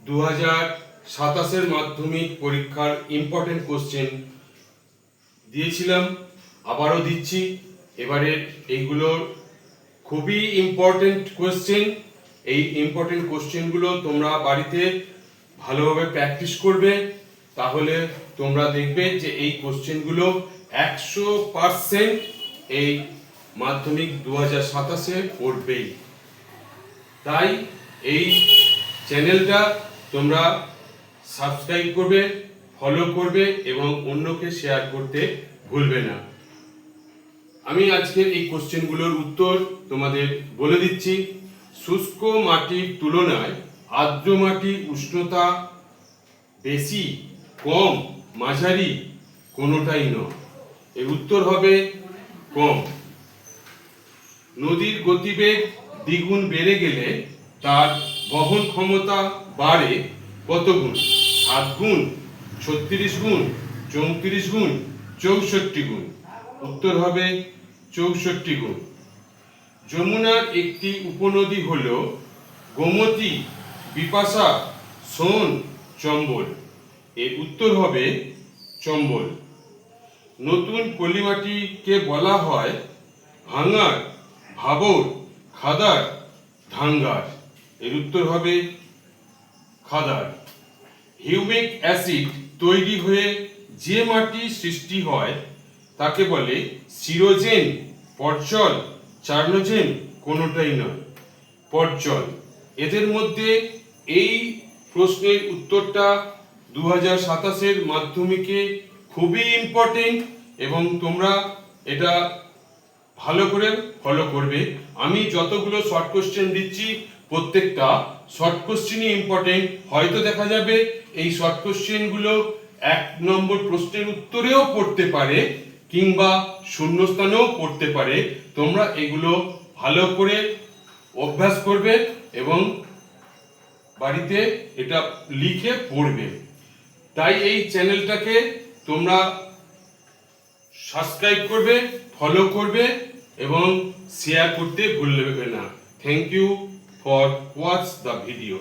2027 মাধ্যমিক পরীক্ষার important question দিয়েছিলাম, আবারও দিচ্ছি। এবারে এইগুলোর খুবই ইম্পর্টেন্ট কোশ্চেন। এই ইম্পর্টেন্ট কোশ্চেনগুলো তোমরা বাড়িতে ভালোভাবে প্র্যাকটিস করবে, তাহলে তোমরা দেখবে যে এই কোশ্চেনগুলো 100% এই মাধ্যমিক 2027-এ পড়বেই। তাই এই চ্যানেলটা তোমরা সাবস্ক্রাইব করবে, ফলো করবে এবং অন্যকে শেয়ার করতে ভুলবে না। আমি আজকের এই কোশ্চেনগুলোর উত্তর তোমাদের বলে দিচ্ছি। শুষ্ক মাটির তুলনায় আর্দ্র মাটির উষ্ণতা বেশি, কম, মাঝারি, কোনোটাই নয়। এর উত্তর হবে কম। নদীর গতিবেগ দ্বিগুণ বেড়ে গেলে তার বহন ক্ষমতা বাড়ে কত গুণ? 7 গুণ, 36 গুণ, 34 গুণ, 64 গুণ। উত্তর হবে 64 গুণ। যমুনার একটি উপনদী হল গোমতী, বিপাশা, সোন, চম্বল। এর উত্তর হবে চম্বল। নতুন পলিমাটিকে বলা হয় ভাঙার, ভাবর, খাদার, ধাঙ্গার। এর উত্তর হবে খাদার। হিউমিক অ্যাসিড তৈরি হয়ে যে মাটি সৃষ্টি হয় তাকে বলে সিরোজেন, পর্চল, চার্নোজেন, কোনোটাই নয়, পর্চল। এদের মধ্যে এই প্রশ্নের উত্তরটা 2027-এর মাধ্যমিকে খুবই ইম্পর্টেন্ট এবং তোমরা এটা ভালো করে ফলো করবে। আমি যতগুলো শর্ট কোশ্চেন দিচ্ছি প্রত্যেকটা শর্ট কোশ্চেনই ইম্পর্টেন্ট। হয়তো দেখা যাবে এই শর্ট কোশ্চেনগুলো 1 নম্বর প্রশ্নের উত্তরেও পড়তে পারে কিংবা শূন্যস্থানেও পড়তে পারে। তোমরা এগুলো ভালো করে অভ্যাস করবে এবং বাড়িতে এটা লিখে পড়বে। তাই এই চ্যানেলটাকে তোমরা সাবস্ক্রাইব করবে, ফলো করবে এবং শেয়ার করতে ভুলবে না। Thank you for watch the video.